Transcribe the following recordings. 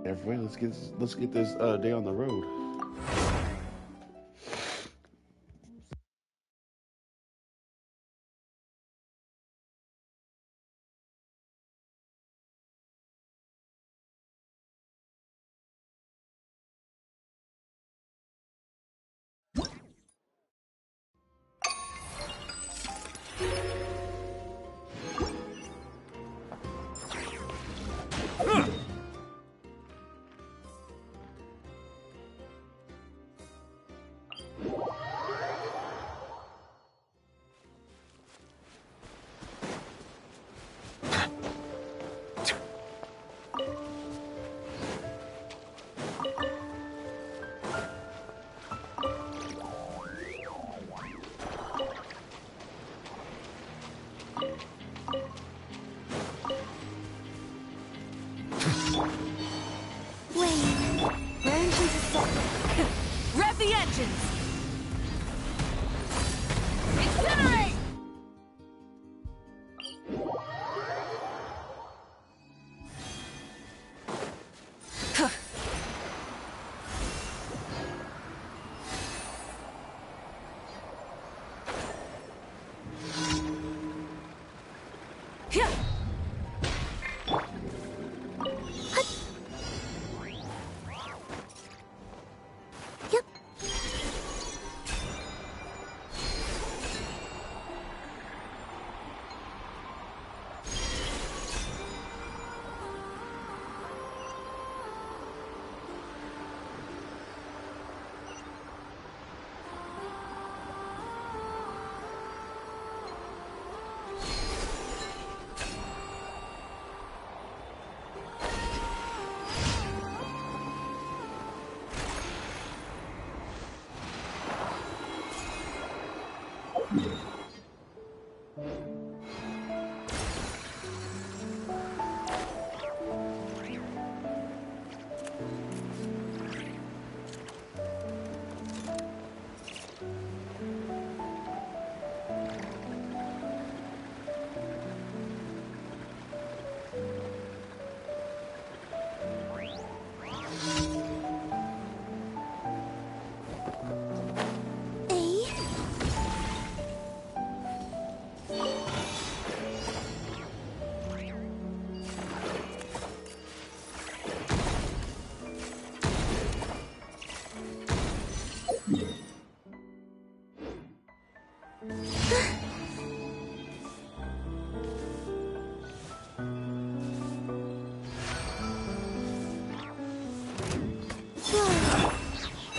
Everybody, let's get this day on the road. Rev the engines! Incinerate!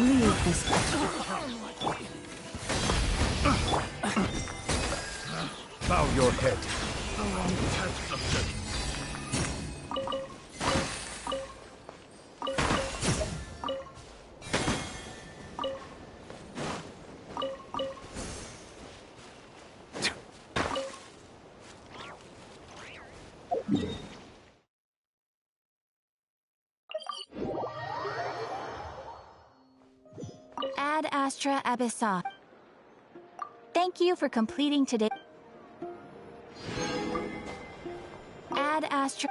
Leave this. Bow your head. Ad Astra Abyssa. Thank you for completing today. Ad Astra.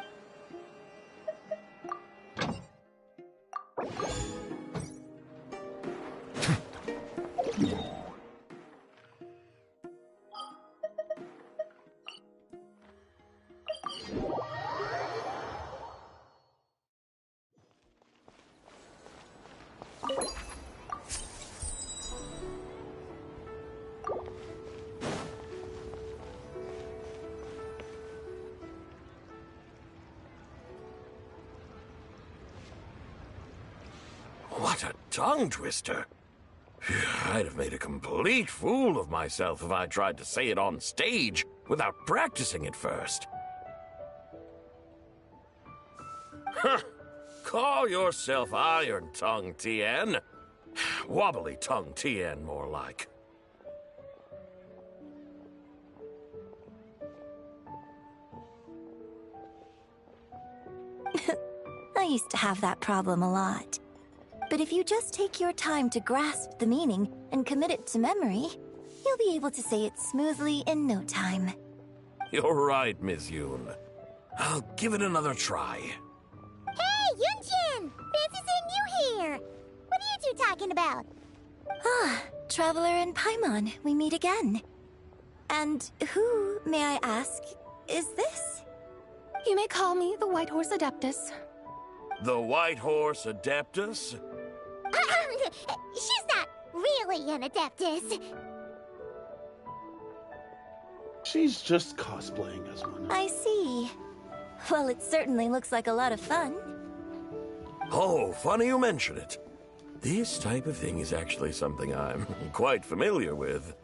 What a tongue twister. I'd have made a complete fool of myself if I tried to say it on stage without practicing it first. Huh. Call yourself Iron Tongue, Tien. Wobbly Tongue, Tien, more like. I used to have that problem a lot. But if you just take your time to grasp the meaning and commit it to memory, you'll be able to say it smoothly in no time. You're right, Miss Yoon. I'll give it another try. Hey, Yunjin! Fancy seeing you here. What are you two talking about? Ah, Traveler and Paimon, we meet again. And who, may I ask, is this? You may call me the White Horse Adeptus. The White Horse Adeptus? She's not really an Adeptus. She's just cosplaying as one. I see. Well, it certainly looks like a lot of fun. Oh, funny you mention it. This type of thing is actually something I'm quite familiar with.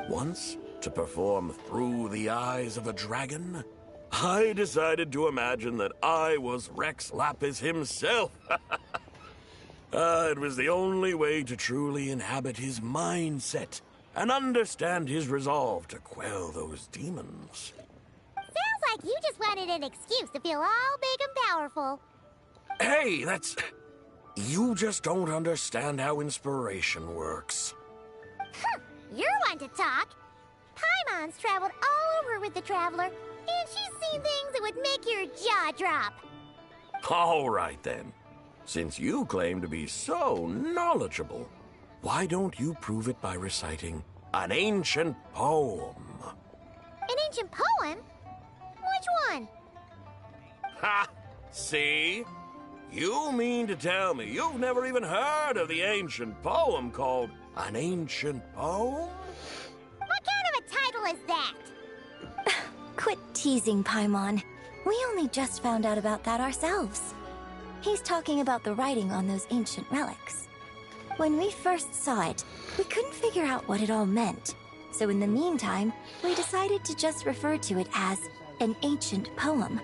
Once, to perform through the eyes of a dragon, I decided to imagine that I was Rex Lapis himself. It was the only way to truly inhabit his mindset and understand his resolve to quell those demons. Sounds like you just wanted an excuse to feel all big and powerful. Hey, that's... You just don't understand how inspiration works. You're one to talk. Paimon's traveled all over with the Traveler, and she's seen things that would make your jaw drop. All right, then. Since you claim to be so knowledgeable, why don't you prove it by reciting an ancient poem? An ancient poem? Which one? Ha! See? You mean to tell me you've never even heard of the ancient poem called An Ancient Poem? What kind of a title is that? Quit teasing, Paimon. We only just found out about that ourselves. He's talking about the writing on those ancient relics. When we first saw it, we couldn't figure out what it all meant. So in the meantime, we decided to just refer to it as an ancient poem.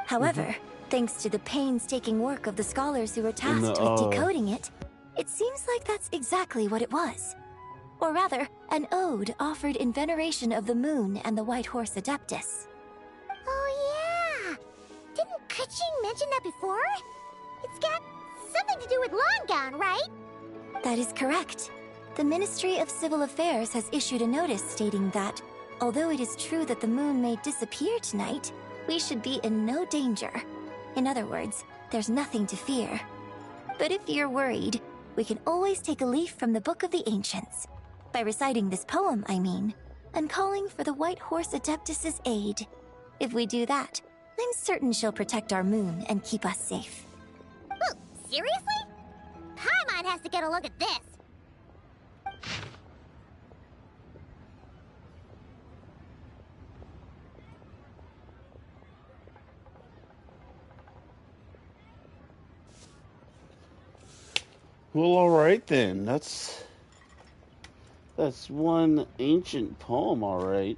However, thanks to the painstaking work of the scholars who were tasked with decoding it, it seems like that's exactly what it was. Or rather, an ode offered in veneration of the moon and the White Horse Adeptus. Oh yeah! Didn't Kuching mention that before? It's got something to do with Long Gone, right? That is correct. The Ministry of Civil Affairs has issued a notice stating that, although it is true that the moon may disappear tonight, we should be in no danger. In other words, there's nothing to fear. But if you're worried, we can always take a leaf from the Book of the Ancients. By reciting this poem, I mean, and calling for the White Horse Adeptus' aid. If we do that, I'm certain she'll protect our moon and keep us safe. Oh, seriously? Paimon has to get a look at this. Well, all right then. That's one ancient poem, all right.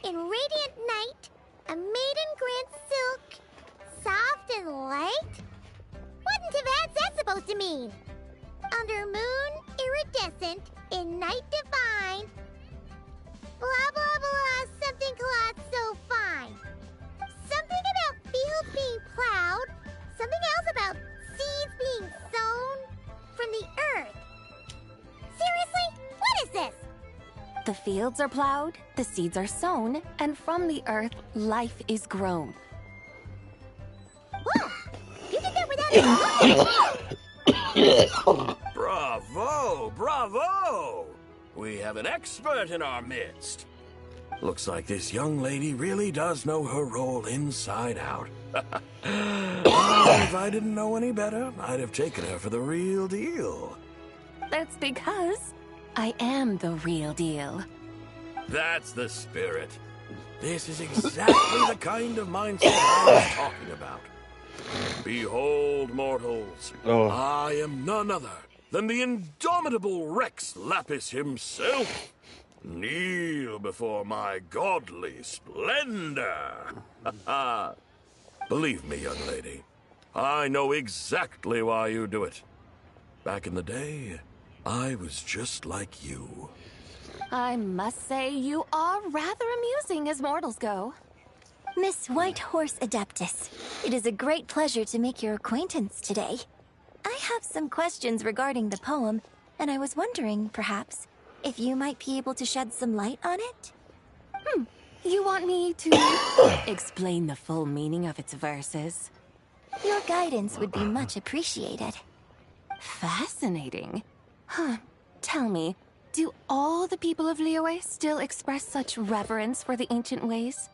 In radiant night, a maiden grants silk, soft and light? What in Tibet's that supposed to mean? Under moon, iridescent, in night divine. Blah blah blah, something cloth so fine. Something about fields being plowed, something else about seeds being sown from the earth. Seriously? What is this? The fields are plowed, the seeds are sown, and from the earth, life is grown. Whoa! You did that without Bravo! Bravo! We have an expert in our midst. Looks like this young lady really does know her role inside out. If I didn't know any better, I'd have taken her for the real deal. That's because I am the real deal. That's the spirit. This is exactly the kind of mindset I was talking about. Behold, mortals, I am none other than the indomitable Rex Lapis himself. Kneel before my godly splendor. Believe me, young lady, I know exactly why you do it. Back in the day, I was just like you. I must say you are rather amusing as mortals go. Miss Whitehorse Adeptus, it is a great pleasure to make your acquaintance today. I have some questions regarding the poem, and I was wondering, perhaps, if you might be able to shed some light on it? You want me to explain the full meaning of its verses? Your guidance would be much appreciated. Fascinating. Tell me, do all the people of Liyue still express such reverence for the ancient ways?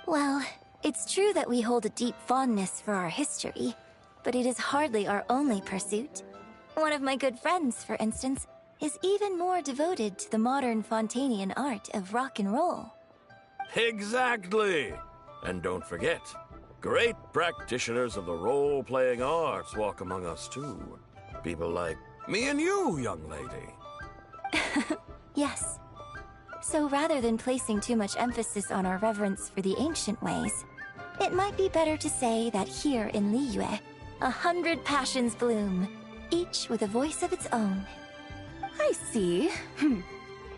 Well, it's true that we hold a deep fondness for our history, but it is hardly our only pursuit. One of my good friends, for instance, is even more devoted to the modern Fontanian art of rock and roll. Exactly! And don't forget, great practitioners of the role-playing arts walk among us too. People like me and you, young lady. Yes. So rather than placing too much emphasis on our reverence for the ancient ways, it might be better to say that here in Liyue, 100 passions bloom, each with a voice of its own. I see.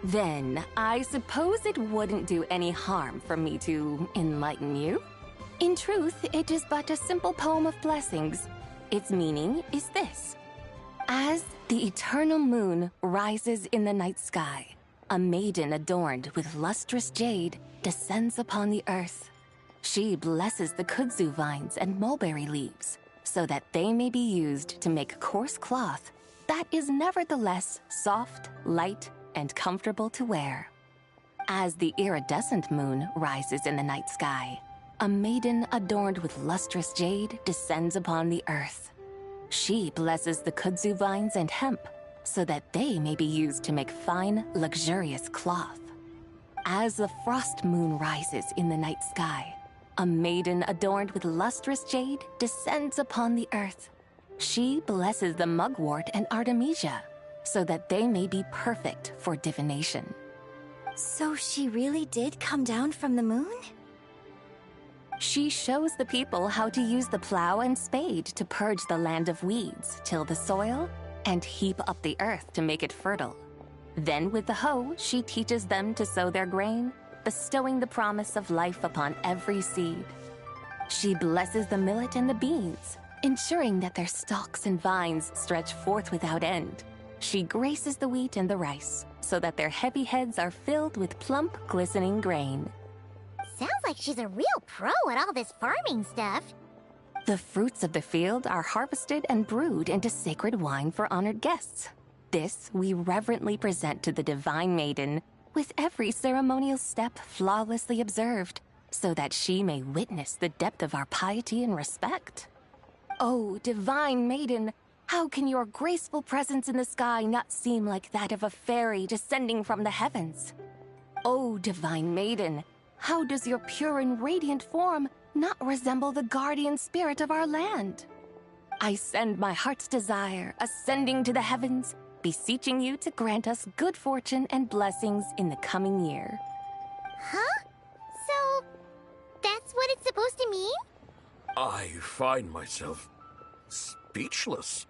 Then, I suppose it wouldn't do any harm for me to enlighten you. In truth, it is but a simple poem of blessings. Its meaning is this. As the eternal moon rises in the night sky, a maiden adorned with lustrous jade descends upon the earth. She blesses the kudzu vines and mulberry leaves, so that they may be used to make coarse cloth that is nevertheless soft, light, and comfortable to wear. As the iridescent moon rises in the night sky, a maiden adorned with lustrous jade descends upon the earth. She blesses the kudzu vines and hemp, so that they may be used to make fine, luxurious cloth. As the frost moon rises in the night sky, a maiden adorned with lustrous jade descends upon the earth. She blesses the mugwort and artemisia, so that they may be perfect for divination. So she really did come down from the moon? She shows the people how to use the plow and spade to purge the land of weeds, till the soil, and heap up the earth to make it fertile. Then with the hoe, she teaches them to sow their grain, bestowing the promise of life upon every seed. She blesses the millet and the beans, ensuring that their stalks and vines stretch forth without end. She graces the wheat and the rice, so that their heavy heads are filled with plump, glistening grain. Sounds like she's a real pro at all this farming stuff. The fruits of the field are harvested and brewed into sacred wine for honored guests. This we reverently present to the divine maiden, with every ceremonial step flawlessly observed, so that she may witness the depth of our piety and respect. Oh, divine maiden, how can your graceful presence in the sky not seem like that of a fairy descending from the heavens? Oh, divine maiden, how does your pure and radiant form not resemble the guardian spirit of our land? I send my heart's desire, ascending to the heavens, beseeching you to grant us good fortune and blessings in the coming year. Huh? So, that's what it's supposed to mean? I find myself speechless,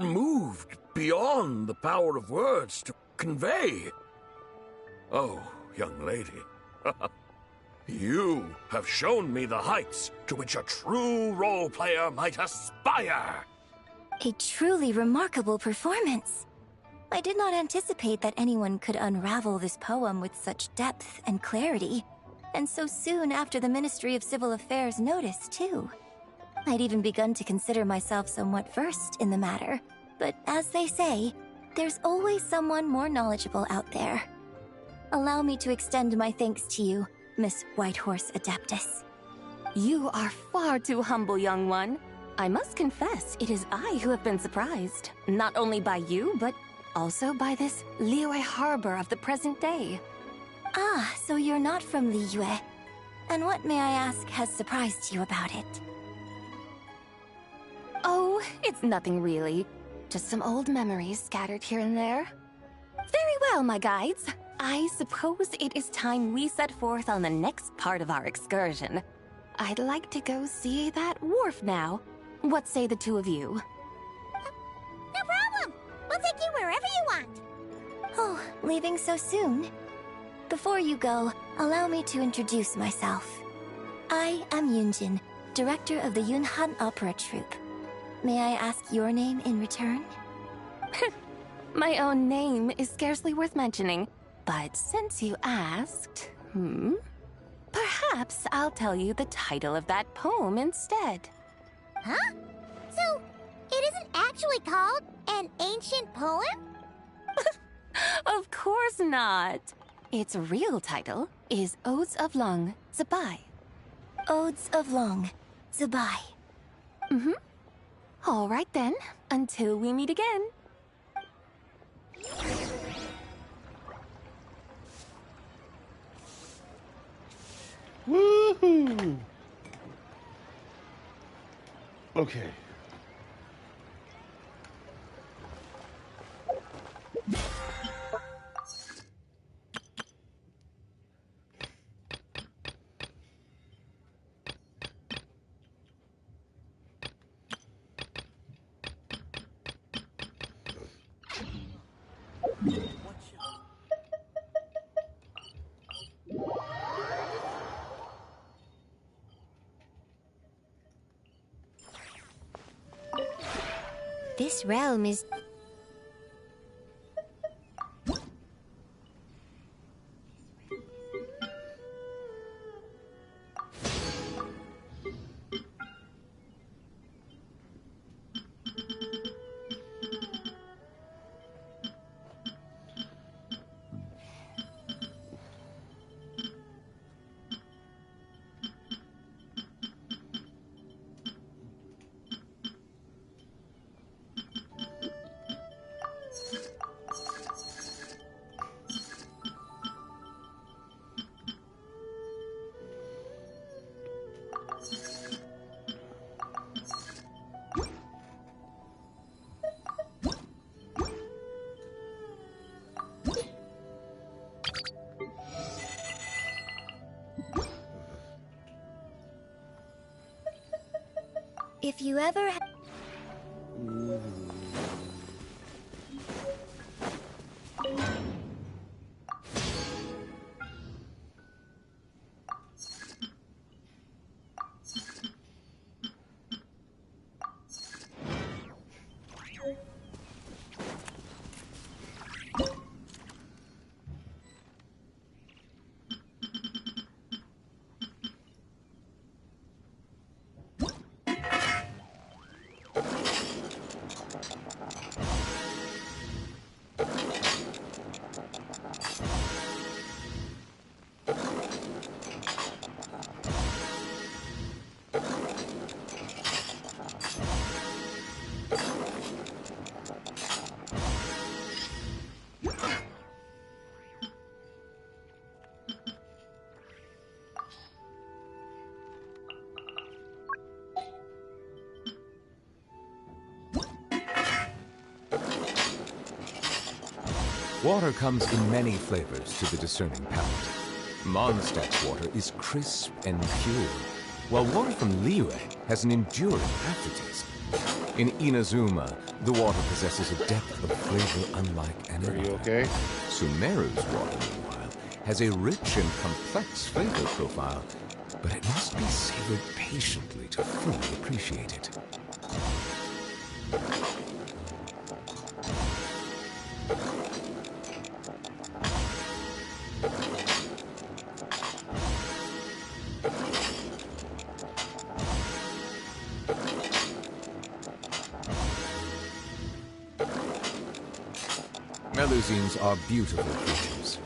moved beyond the power of words to convey. Oh, young lady, you have shown me the heights to which a true role player might aspire. A truly remarkable performance. I did not anticipate that anyone could unravel this poem with such depth and clarity, and so soon after the Ministry of Civil Affairs notice, too. I'd even begun to consider myself somewhat versed in the matter, but as they say, there's always someone more knowledgeable out there. Allow me to extend my thanks to you, Miss Whitehorse Adeptus. You are far too humble, young one. I must confess, it is I who have been surprised, not only by you, but also by this Liyue harbor of the present day. Ah, so you're not from Liyue. And what, may I ask, has surprised you about it? Oh, it's nothing really. Just some old memories scattered here and there. Very well, my guides. I suppose it is time we set forth on the next part of our excursion. I'd like to go see that wharf now. What say the two of you? No I'll take you wherever you want. Oh, leaving so soon? Before you go, allow me to introduce myself. I am Yunjin, director of the Yunhan Opera Troupe. May I ask your name in return? My own name is scarcely worth mentioning, but since you asked, perhaps I'll tell you the title of that poem instead. Huh? So, it isn't actually called an ancient poem? Of course not. Its real title is Odes of Long Zabai. Odes of Long Zabai. All right then, until we meet again. Woohoo! Okay. This realm is... If you ever... Water comes in many flavors to the discerning palate. Mondstadt's water is crisp and pure, while water from Liyue has an enduring aftertaste. In Inazuma, the water possesses a depth of flavor unlike any Are you other. okay? Sumeru's water, meanwhile, has a rich and complex flavor profile, but it must be savored patiently to fully appreciate it. Melusines are beautiful creatures.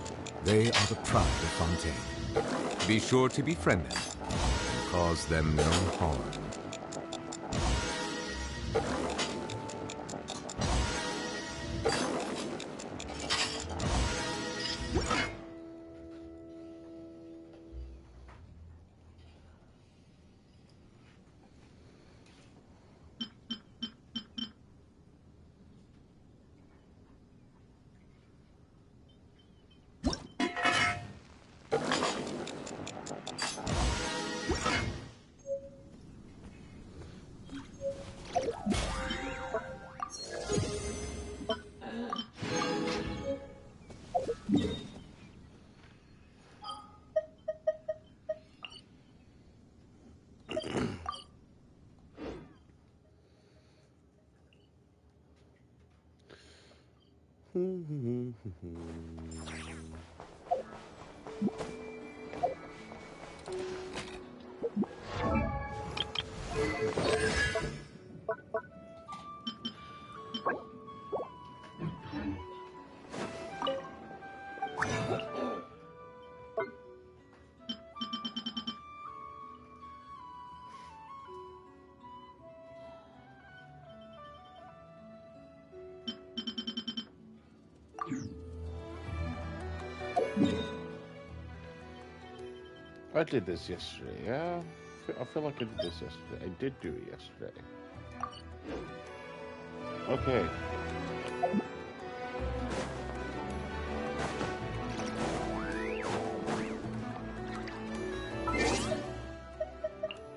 They are the pride of Fontaine. Be sure to befriend them and cause them no harm. I did this yesterday, yeah? I feel like I did this yesterday. I did do it yesterday. Okay.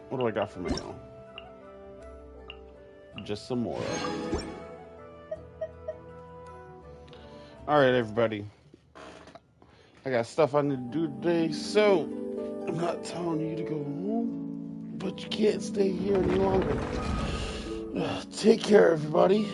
What do I got for mail? Just some more of it. Alright, everybody. I got stuff I need to do today, so I'm not telling you to go home, but you can't stay here any longer. Take care, everybody.